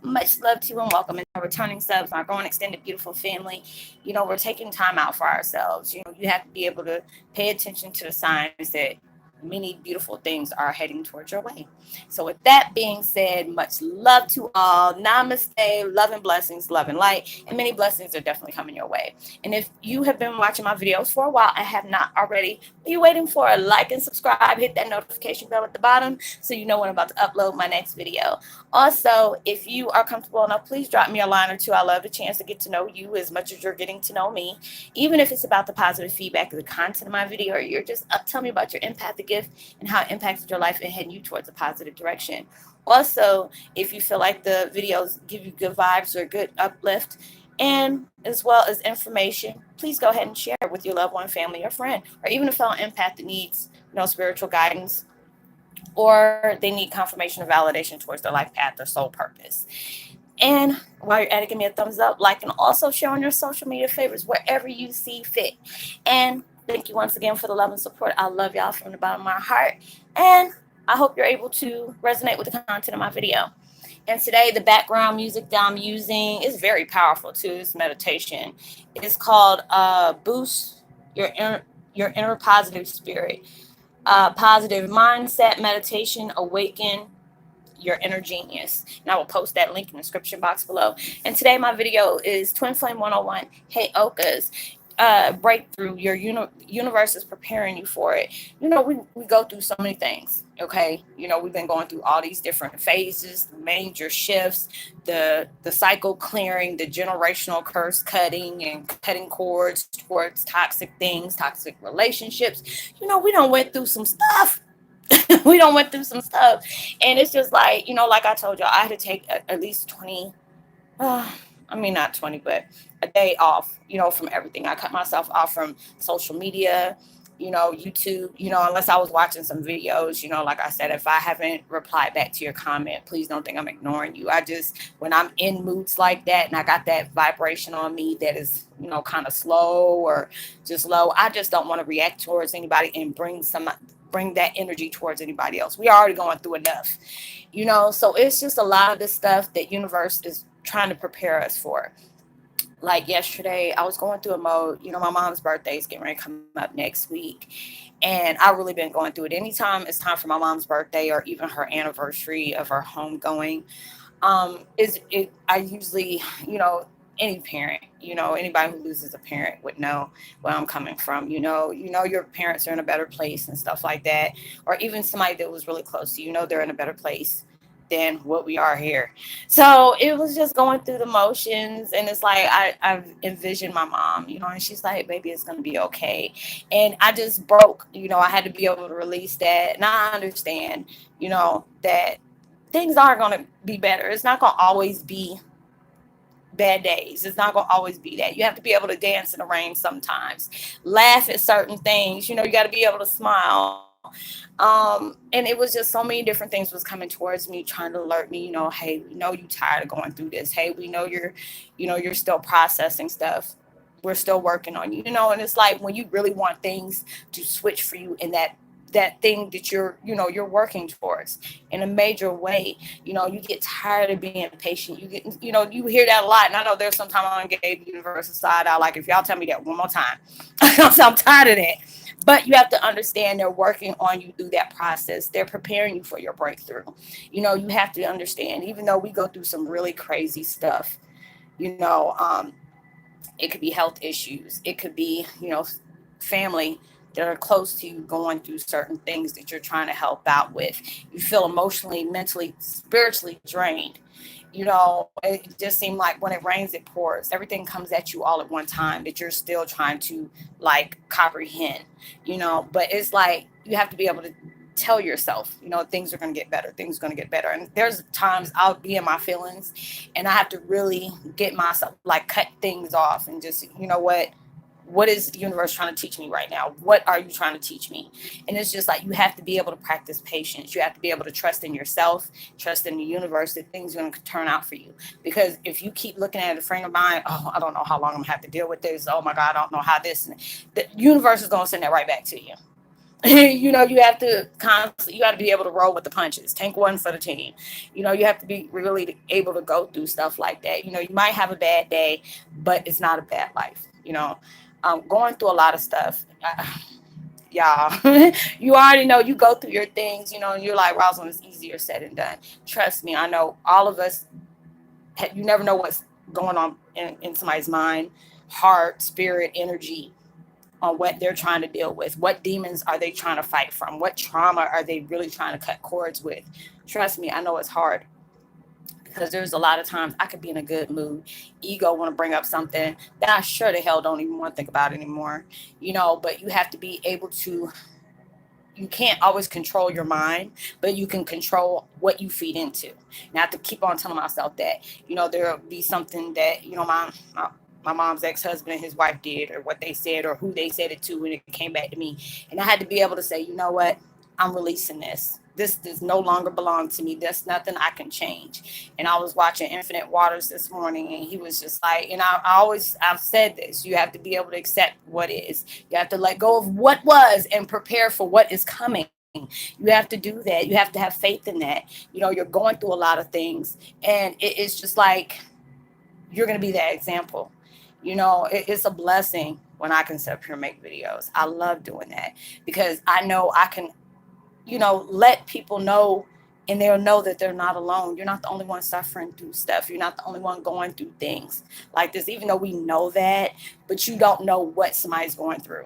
Much love to you and welcome. And our returning subs, our growing extended beautiful family. We're taking time out for ourselves. You have to be able to pay attention to the signs that many beautiful things are heading towards your way. So, with that being said, much love to all. Namaste, love and blessings, love and light, and many blessings are definitely coming your way. And if you have been watching my videos for a while and have not already, what are you waiting for? Like and subscribe, hit that notification bell at the bottom so you know when I'm about to upload my next video. Also, if you are comfortable enough, please drop me a line or two. I love the chance to get to know you as much as you're getting to know me, even if it's about the positive feedback of the content of my video, or you're just tell me about your empathic gift and how it impacted your life and heading you towards a positive direction. Also, if you feel like the videos give you good vibes or good uplift, and as well as information, please go ahead and share it with your loved one, family, or friend, or even a fellow empath that needs spiritual guidance, or they need confirmation or validation towards their life path or soul purpose. And while you're at it, give me a thumbs up, like, and also share on your social media favorites wherever you see fit. And thank you once again for the love and support. I love y'all from the bottom of my heart. And I hope you're able to resonate with the content of my video. And today, the background music that I'm using is very powerful too. It's meditation. It's called Boost Your Inner Positive Spirit. Positive mindset meditation, awaken your inner genius. And I will post that link in the description box below. And today my video is Twin Flame 101 Heyoka's breakthrough. Your universe is preparing you for it. We go through so many things. Okay, we've been going through all these different phases, the major shifts, the cycle clearing, the generational curse cutting, and cutting cords towards toxic things, toxic relationships. We don't went through some stuff. We don't went through some stuff, and it's just like, like I told y'all, I had to take at least 20, I mean, not 20, but a day off, from everything. I cut myself off from social media, YouTube, unless I was watching some videos. Like I said, if I haven't replied back to your comment, please don't think I'm ignoring you. When I'm in moods like that and I got that vibration on me that is, kind of slow or just low, I just don't want to react towards anybody and bring that energy towards anybody else. We are already going through enough, so it's just a lot of this stuff that universe is trying to prepare us for. Like yesterday, I was going through a mode. My mom's birthday is getting ready to come up next week, and I've really been going through it. Anytime it's time for my mom's birthday or even her anniversary of her homegoing, is it? I usually, any parent, anybody who loses a parent would know where I'm coming from. Your parents are in a better place and stuff like that, or even somebody that was really close to you. They're in a better place than what we are here. So it was just going through the motions, and it's like I've envisioned my mom, and she's like, "Baby, it's gonna be okay." And I just broke. I had to be able to release that, and I understand, that things are gonna be better. It's not gonna always be bad days. It's not going to always be that. You have to be able to dance in the rain sometimes, laugh at certain things. You got to be able to smile. And it was just so many different things was coming towards me, trying to alert me, hey, we know you tired of going through this. Hey, we know you're still processing stuff. We're still working on you, and it's like when you really want things to switch for you in that thing that you're working towards in a major way. You get tired of being patient. You get, you hear that a lot. And I know there's sometimes I gave the universe a side eye, like, if y'all tell me that one more time, I'm tired of that. But you have to understand they're working on you through that process. They're preparing you for your breakthrough. You have to understand, even though we go through some really crazy stuff, you know, um, it could be health issues. It could be, family that are close to you going through certain things that you're trying to help out with. You feel emotionally, mentally, spiritually drained. It just seemed like when it rains, it pours. Everything comes at you all at one time that you're still trying to like comprehend, but it's like you have to be able to tell yourself, things are going to get better. Things are going to get better. And there's times I'll be in my feelings and I have to really get myself, like, cut things off and just, what is the universe trying to teach me right now? What are you trying to teach me? And it's just like you have to be able to practice patience. You have to be able to trust in yourself, trust in the universe that things are going to turn out for you. Because if you keep looking at a frame of mind, oh, I don't know how long I'm going to have to deal with this. Oh my God, I don't know how this. The universe is going to send that right back to you. You have to constantly, you got to be able to roll with the punches. Tank one for the team. You have to be really able to go through stuff like that. You might have a bad day, but it's not a bad life. Going through a lot of stuff. Y'all, you already know you go through your things, and you're like, Rosalind, it's easier said than done. Trust me, I know all of us, you never know what's going on in somebody's mind, heart, spirit, energy, on what they're trying to deal with. What demons are they trying to fight from? What trauma are they really trying to cut cords with? Trust me, I know it's hard because there's a lot of times I could be in a good mood. Ego want to bring up something that I sure the hell don't even want to think about anymore. But you have to be able to, you can't always control your mind, but you can control what you feed into. And I have to keep on telling myself that, there'll be something that, my mom's ex-husband and his wife did, or what they said, or who they said it to, and it came back to me. And I had to be able to say, you know what? I'm releasing this. This does no longer belong to me. There's nothing I can change. And I was watching Infinite Waters this morning, and he was just like, and I've said this, you have to be able to accept what is. You have to let go of what was and prepare for what is coming. You have to do that. You have to have faith in that. You're going through a lot of things, and it's just like, you're going to be that example. It's a blessing when I can sit up here and make videos. I love doing that because I know I can, let people know, and they'll know that they're not alone. You're not the only one suffering through stuff. You're not the only one going through things like this, even though we know that, but you don't know what somebody's going through.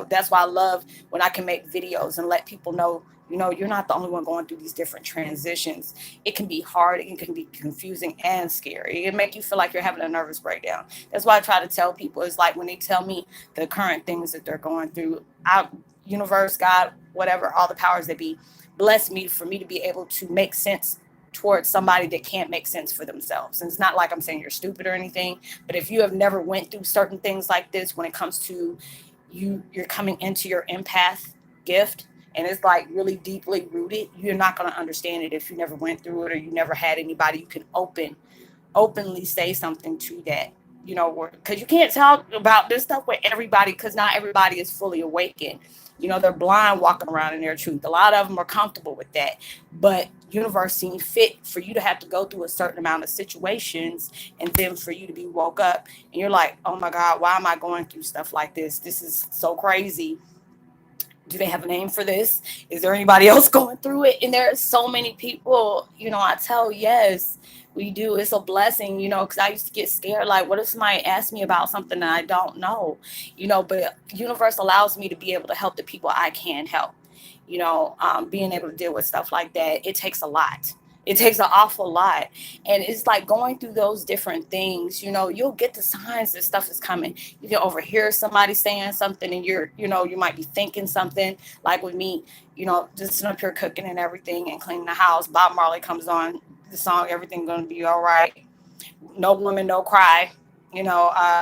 That's why I love when I can make videos and let people know, you're not the only one going through these different transitions. It can be hard. It can be confusing and scary. It make you feel like you're having a nervous breakdown. That's why I try to tell people, it's like when they tell me the current things that they're going through, universe, God, whatever, all the powers that be, bless me for me to be able to make sense towards somebody that can't make sense for themselves. And it's not like I'm saying you're stupid or anything, but if you have never went through certain things like this, when it comes to you're coming into your empath gift, and it's like really deeply rooted, you're not going to understand it if you never went through it, or you never had anybody you can openly say something to that, because you can't talk about this stuff with everybody, because not everybody is fully awakened. They're blind walking around in their truth. A lot of them are comfortable with that, but universe seems fit for you to have to go through a certain amount of situations, and then for you to be woke up and you're like, oh my God, why am I going through stuff like this? This is so crazy. Do they have a name for this? Is there anybody else going through it? And there are so many people, I tell, yes, we do. It's a blessing, because I used to get scared. Like, what if somebody asks me about something that I don't know? But universe allows me to be able to help the people I can help. Being able to deal with stuff like that, it takes a lot. It takes an awful lot. And it's like going through those different things, you'll get the signs that stuff is coming. You can overhear somebody saying something, and you might be thinking something. Like with me, just sitting up here cooking and everything and cleaning the house. Bob Marley comes on the song, Everything Gonna Be All Right. No Woman, No Cry.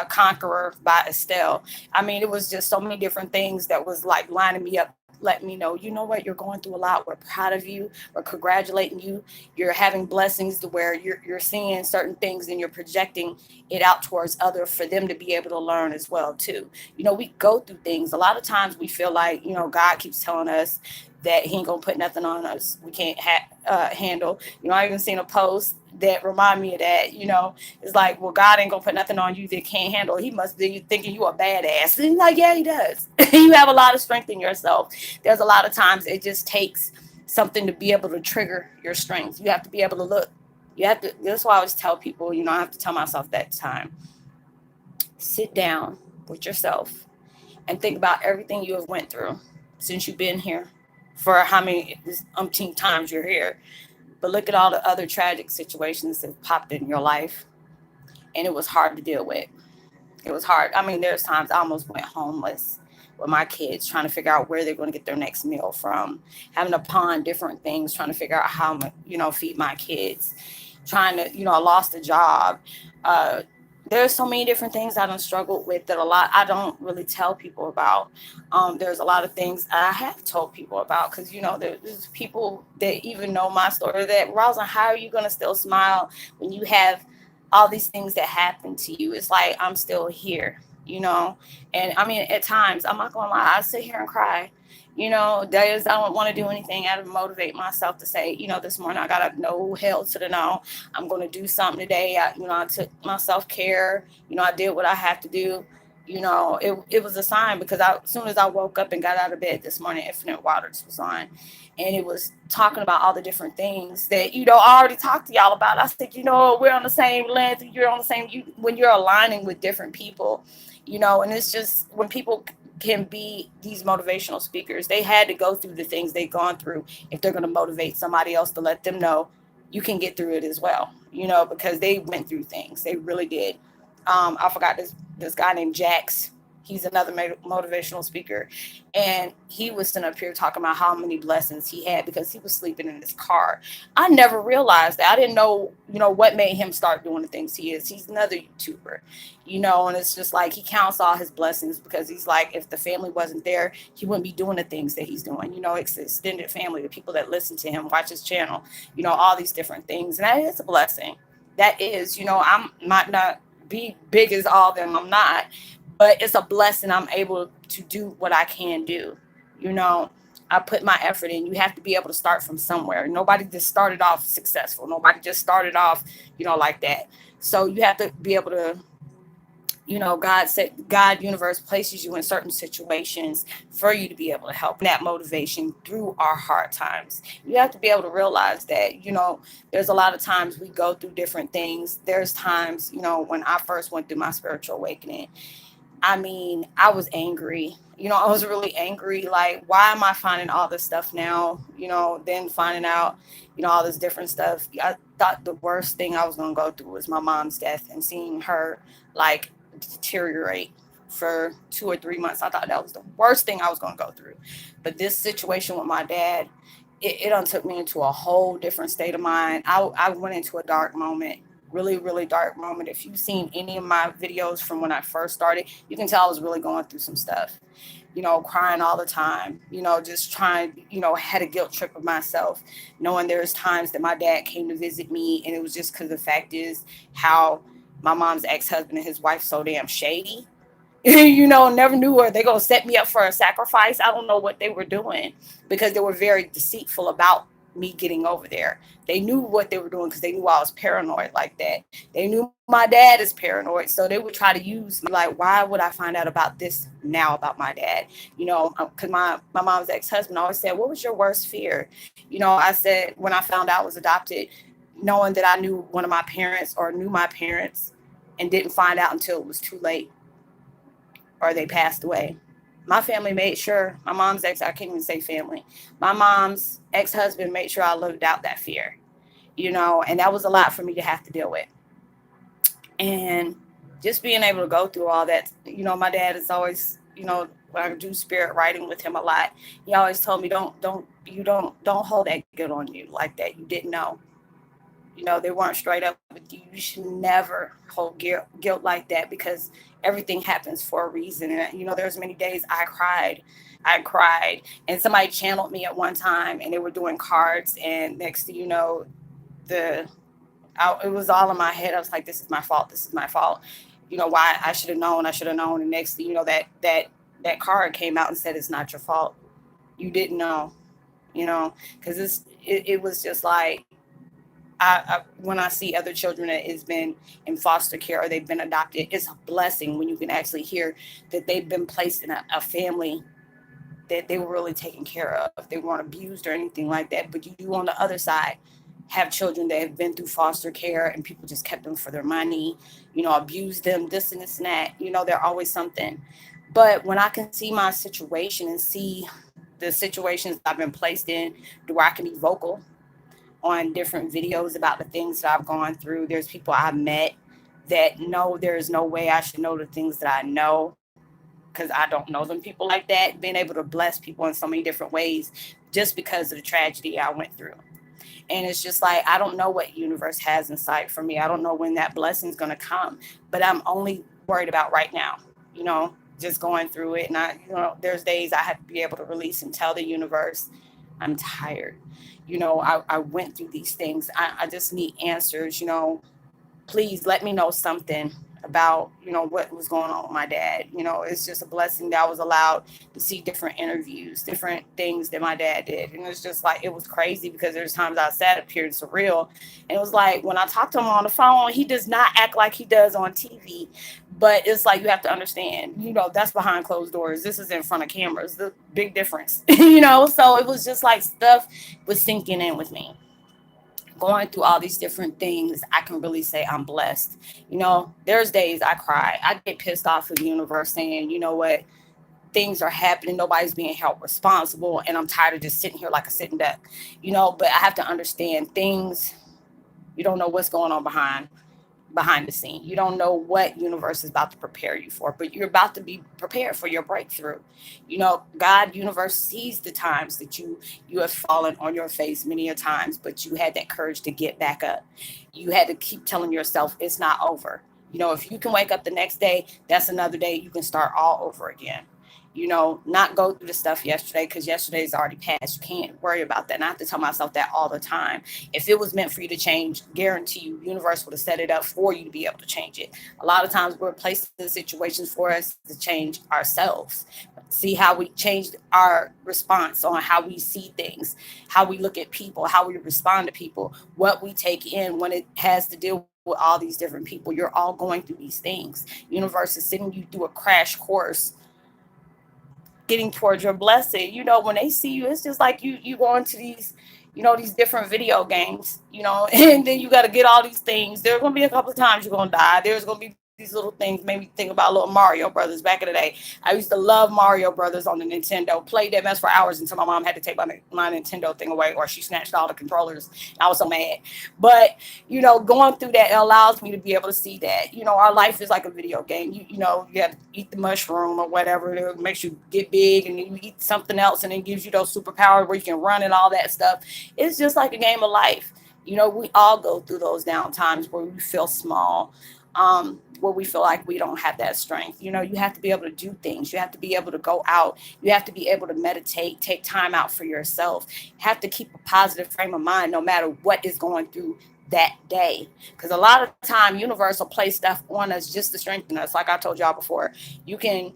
Conqueror by Estelle. I mean, it was just so many different things that was like lining me up, letting me know, what, you're going through a lot. We're proud of you. We're congratulating you. You're having blessings to where you're seeing certain things, and you're projecting it out towards others for them to be able to learn as well too. We go through things. A lot of times we feel like, God keeps telling us that he ain't gonna put nothing on us we can't handle. I even seen a post that remind me of that. It's like, well, God ain't gonna put nothing on you that can't handle. He must be thinking you a badass. And like, yeah, he does. You have a lot of strength in yourself. There's a lot of times it just takes something to be able to trigger your strength. You have to be able to look. You have to. That's why I always tell people. I have to tell myself that time. Sit down with yourself and think about everything you have went through since you've been here, for how many umpteen times you're here. But look at all the other tragic situations that popped in your life, and it was hard to deal with. It was hard. I mean, there's times I almost went homeless with my kids, trying to figure out where they're going to get their next meal from, having to pawn different things, trying to figure out how feed my kids, trying to, I lost a job. Uh, there's so many different things I don't struggled with that a lot I don't really tell people about. There's a lot of things I have told people about, because there's people that even know my story that, Roslynn, how are you going to still smile when you have all these things that happen to you? It's like, I'm still here. you know. And I mean, at times, I'm not gonna lie, I sit here and cry. Days I don't want to do anything. I motivate myself to say, this morning I got up, no hell to the no. I'm going to do something today. I took my self care. I did what I have to do. It was a sign because as soon as I woke up and got out of bed this morning, Infinite Waters was on, and it was talking about all the different things that I already talked to y'all about. I said, we're on the same length. You're on the same. When you're aligning with different people, and it's just when people can be these motivational speakers, they had to go through the things they've gone through if they're going to motivate somebody else to let them know you can get through it as well, because they went through things. They really did. I forgot this guy named Jax. He's another motivational speaker, and he was sitting up here talking about how many blessings he had because he was sleeping in his car. I never realized that. I didn't know, what made him start doing the things he is. He's another YouTuber, and it's just like he counts all his blessings because he's like, if the family wasn't there, he wouldn't be doing the things that he's doing. It's extended family, the people that listen to him, watch his channel, all these different things, and that is a blessing. That is, I'm not be big as all of them. I'm not, but it's a blessing. I'm able to do what I can do. You know, I put my effort in. You have to be able to start from somewhere. Nobody just started off successful. Nobody just started off, like that. So you have to be able to, God, universe places you in certain situations for you to be able to help that motivation through our hard times. You have to be able to realize that, there's a lot of times we go through different things. There's times, when I first went through my spiritual awakening, I mean, I was angry. I was really angry. Like, why am I finding all this stuff now? Then finding out, all this different stuff. I thought the worst thing I was going to go through was my mom's death and seeing her like deteriorate for 2 or 3 months. I thought that was the worst thing I was going to go through. But this situation with my dad, it done took me into a whole different state of mind. I went into a dark moment, really, really dark moment. If you've seen any of my videos from when I first started, you can tell I was really going through some stuff, crying all the time, just trying, had a guilt trip of myself, knowing there's times that my dad came to visit me. And it was just because the fact is how my mom's ex-husband and his wife so damn shady. Never knew were they gonna set me up for a sacrifice. I don't know what they were doing because they were very deceitful about me getting over there. They knew what they were doing because they knew I was paranoid like that. They knew my dad is paranoid, so they would try to use me. Like, why would I find out about this now about my dad? Because my mom's ex-husband always said, "What was your worst fear?" I said when I found out I was adopted, knowing that I knew one of my parents or knew my parents and didn't find out until it was too late or they passed away. My family made sure, my mom's I can't even say family. My mom's ex-husband made sure I lived out that fear, and that was a lot for me to have to deal with. And just being able to go through all that, my dad is always, when I do spirit writing with him a lot, he always told me, don't hold that guilt on you like that. You didn't know. They weren't straight up with you. You should never hold guilt like that because everything happens for a reason. And, there's many days I cried and somebody channeled me at one time and they were doing cards. And next thing you know, it was all in my head. I was like, this is my fault. This is my fault. Why I should have known. I should have known. And next thing you know, that card came out and said, it's not your fault. You didn't know, because it was just like, when I see other children that has been in foster care or they've been adopted, it's a blessing when you can actually hear that they've been placed in a family that they were really taken care of. They weren't abused or anything like that. But you do on the other side have children that have been through foster care and people just kept them for their money, abused them, this and this and that. They're always something. But when I can see my situation and see the situations I've been placed in, where I can be vocal on different videos about the things that I've gone through. There's people I've met that know there's no way I should know the things that I know because I don't know them people like that. Being able to bless people in so many different ways just because of the tragedy I went through. And it's just like, I don't know what universe has in sight for me. I don't know when that blessing is going to come, but I'm only worried about right now, just going through it. And there's days I have to be able to release and tell the universe, I'm tired. I went through these things. I just need answers, please let me know something. about, what was going on with my dad. It's just a blessing that I was allowed to see different interviews, different things that my dad did. And it's just like, it was crazy because there's times I sat up here, it's surreal. And it was like, when I talked to him on the phone, he does not act like he does on TV. But it's like, you have to understand, that's behind closed doors. This is in front of cameras, the big difference, So it was just like stuff was sinking in with me going through all these different things. I can really say I'm blessed. There's days I cry. I get pissed off with the universe saying, you know what, things are happening. Nobody's being held responsible. And I'm tired of just sitting here like a sitting duck, but I have to understand things. You don't know what's going on behind the scene. You don't know what universe is about to prepare you for, but you're about to be prepared for your breakthrough. God, universe sees the times that you have fallen on your face many a times, but you had that courage to get back up. You had to keep telling yourself it's not over. If you can wake up the next day, that's another day. You can start all over again. Not go through the stuff yesterday because yesterday's already passed. You can't worry about that. And I have to tell myself that all the time. If it was meant for you to change, guarantee you, universe would have set it up for you to be able to change it. A lot of times we're placed in situations for us to change ourselves. See how we changed our response on how we see things, how we look at people, how we respond to people, what we take in when it has to deal with all these different people. You're all going through these things. Universe is sending you through a crash course getting towards your blessing. When they see you, it's just like you go into these, these different video games, and then you got to get all these things. There's going to be a couple of times you're going to die. There's going to be these little things made me think about little Mario Brothers back in the day. I used to love Mario Brothers on the Nintendo. Played that mess for hours until my mom had to take my Nintendo thing away, or she snatched all the controllers. I was so mad. But going through that, it allows me to be able to see that our life is like a video game. You have to eat the mushroom or whatever. It makes you get big, and then you eat something else, and it gives you those superpowers where you can run and all that stuff. It's just like a game of life. We all go through those down times where we feel small, where we feel like we don't have that strength. You have to be able to do things. You have to be able to go out. You have to be able to meditate, take time out for yourself. You have to keep a positive frame of mind no matter what is going through that day. Because a lot of time, universe will play stuff on us just to strengthen us. Like I told y'all before, you can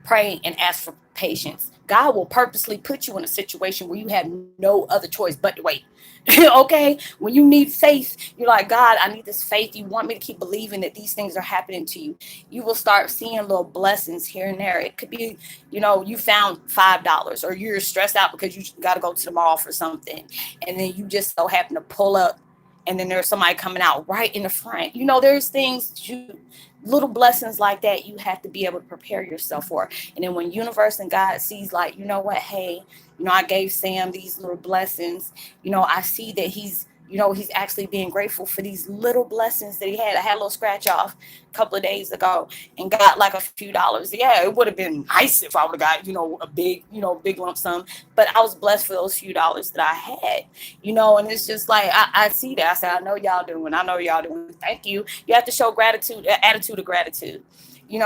pray and ask for patience. God will purposely put you in a situation where you have no other choice but to wait. Okay? When you need faith, you're like, God, I need this faith. You want me to keep believing that these things are happening to you. You will start seeing little blessings here and there. It could be, you found $5 or you're stressed out because you got to go to the mall for something. And then you just so happen to pull up and then there's somebody coming out right in the front. There's things little blessings like that you have to be able to prepare yourself for. And then when universe and God sees like, what, hey, I gave Sam these little blessings, I see that he's actually being grateful for these little blessings that he had. I had a little scratch off a couple of days ago and got like a few dollars. Yeah, it would have been nice if I would have got, a big lump sum, but I was blessed for those few dollars that I had, and it's just like, I see that. I said, I know y'all doing. Thank you. You have to show gratitude, attitude of gratitude,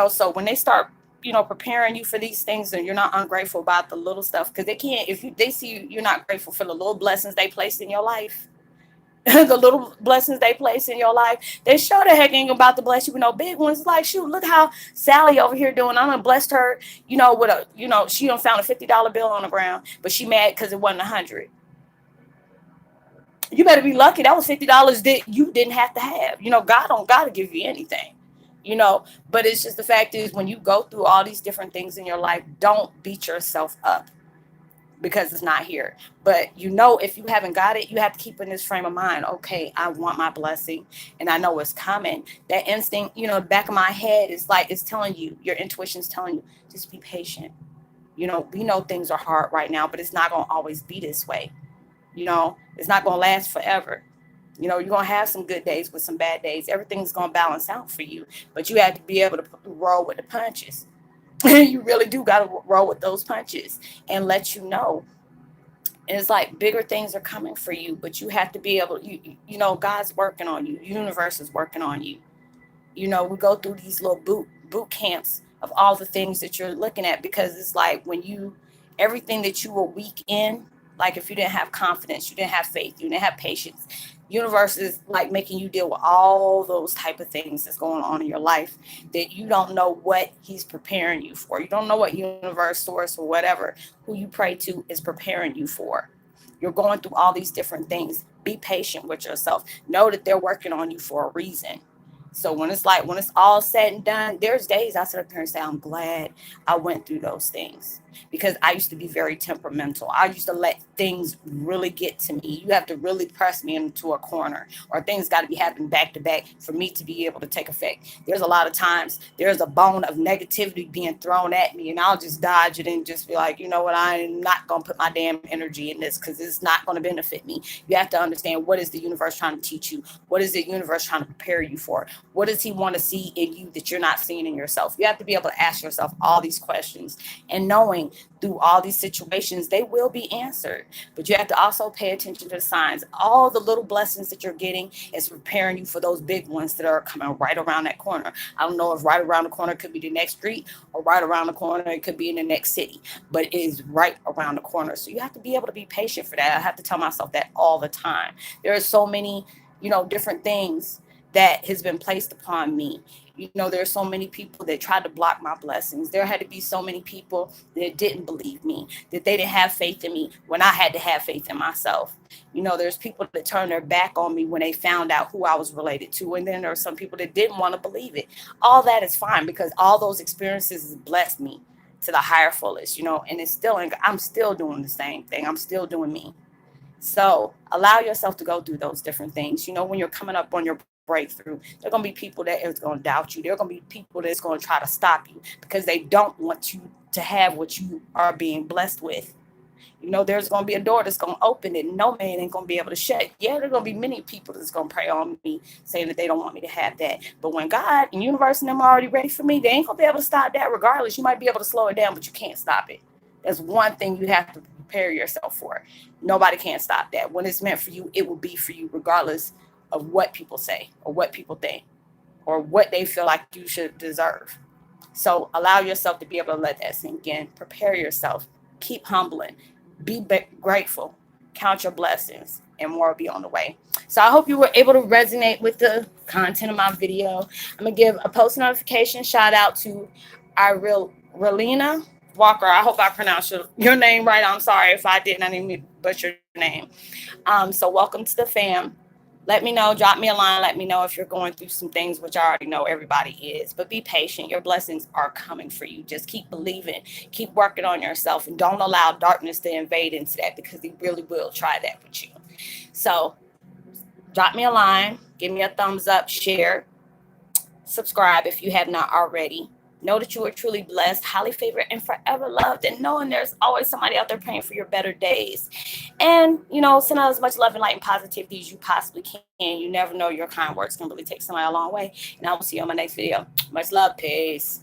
so when they start, preparing you for these things and you're not ungrateful about the little stuff, because they see you're not grateful for the little blessings they placed in your life. The little blessings they place in your life, they sure the heck ain't about to bless you with no big ones. Like, shoot, look how Sally over here doing. I'm gonna blessed her, with she done found a $50 bill on the ground, but she mad because it wasn't 100. You better be lucky that was $50 that you didn't have to have. God don't gotta give you anything. But it's just the fact is when you go through all these different things in your life, don't beat yourself up because it's not here. But if you haven't got it, you have to keep in this frame of mind. Okay, I want my blessing and I know it's coming. That instinct, the back of my head is like, it's telling you, your intuition's telling you, just be patient. We know things are hard right now, but it's not going to always be this way. It's not going to last forever. You're going to have some good days with some bad days. Everything's going to balance out for you, but you have to be able to roll with the punches. You really do got to roll with those punches and let And it's like bigger things are coming for you, but you have to be able, God's working on you. Universe is working on you. We go through these little boot camps of all the things that you're looking at, because it's like when everything that you were weak in, Like if you didn't have confidence, you didn't have faith, you didn't have patience, universe is like making you deal with all those type of things that's going on in your life that you don't know what he's preparing you for. You don't know what universe, source, or whatever who you pray to is preparing you for. You're going through all these different things. Be patient with yourself. Know that they're working on you for a reason. So when it's all said and done, there's days I sit up here and say, I'm glad I went through those things, because I used to be very temperamental. I used to let things really get to me. You have to really press me into a corner, or things got to be happening back to back for me to be able to take effect. There's a lot of times there's a bone of negativity being thrown at me, and I'll just dodge it and just be like, you know what, I'm not going to put my damn energy in this because it's not going to benefit me. You have to understand, what is the universe trying to teach you? What is the universe trying to prepare you for? What does he want to see in you that you're not seeing in yourself? You have to be able to ask yourself all these questions, and knowing through all these situations, they will be answered. But you have to also pay attention to the signs. All the little blessings that you're getting is preparing you for those big ones that are coming right around that corner. I don't know if right around the corner could be the next street, or right around the corner it could be in the next city, but it is right around the corner. So you have to be able to be patient for that. I have to tell myself that all the time. There are so many, different things that has been placed upon me. There's so many people that tried to block my blessings. There had to be so many people that didn't believe me, that they didn't have faith in me when I had to have faith in myself. There's people that turned their back on me when they found out who I was related to. And then there are some people that didn't want to believe it. All that is fine, because all those experiences blessed me to the higher fullest, and I'm still doing the same thing. I'm still doing me. So allow yourself to go through those different things. When you're coming up on your breakthrough, there are going to be people that is going to doubt you. There are going to be people that's going to try to stop you because they don't want you to have what you are being blessed with. There's going to be a door that's going to open it. No man ain't going to be able to shut. Yeah, there are going to be many people that's going to pray on me saying that they don't want me to have that. But when God and universe and them are already ready for me, they ain't going to be able to stop that regardless. You might be able to slow it down, but you can't stop it. That's one thing you have to prepare yourself for. Nobody can stop that. When it's meant for you, it will be for you regardless of what people say or what people think or what they feel like you should deserve. So allow yourself to be able to let that sink in. Prepare yourself. Keep humbling. Be grateful. Count your blessings, and more will be on the way. So I hope you were able to resonate with the content of my video. I'm going to give a post notification shout out to Roslynn Walker. I hope I pronounced your name right. I'm sorry if I didn't. I didn't butcher your name. So welcome to the fam. Let me know, drop me a line. Let me know if you're going through some things, which I already know everybody is. But be patient. Your blessings are coming for you. Just keep believing. Keep working on yourself. And don't allow darkness to invade into that, because he really will try that with you. So drop me a line. Give me a thumbs up. Share. Subscribe if you have not already. Know that you are truly blessed, highly favored, and forever loved. And knowing there's always somebody out there praying for your better days. And, send out as much love and light and positivity as you possibly can. You never know, your kind words can really take somebody a long way. And I will see you on my next video. Much love. Peace.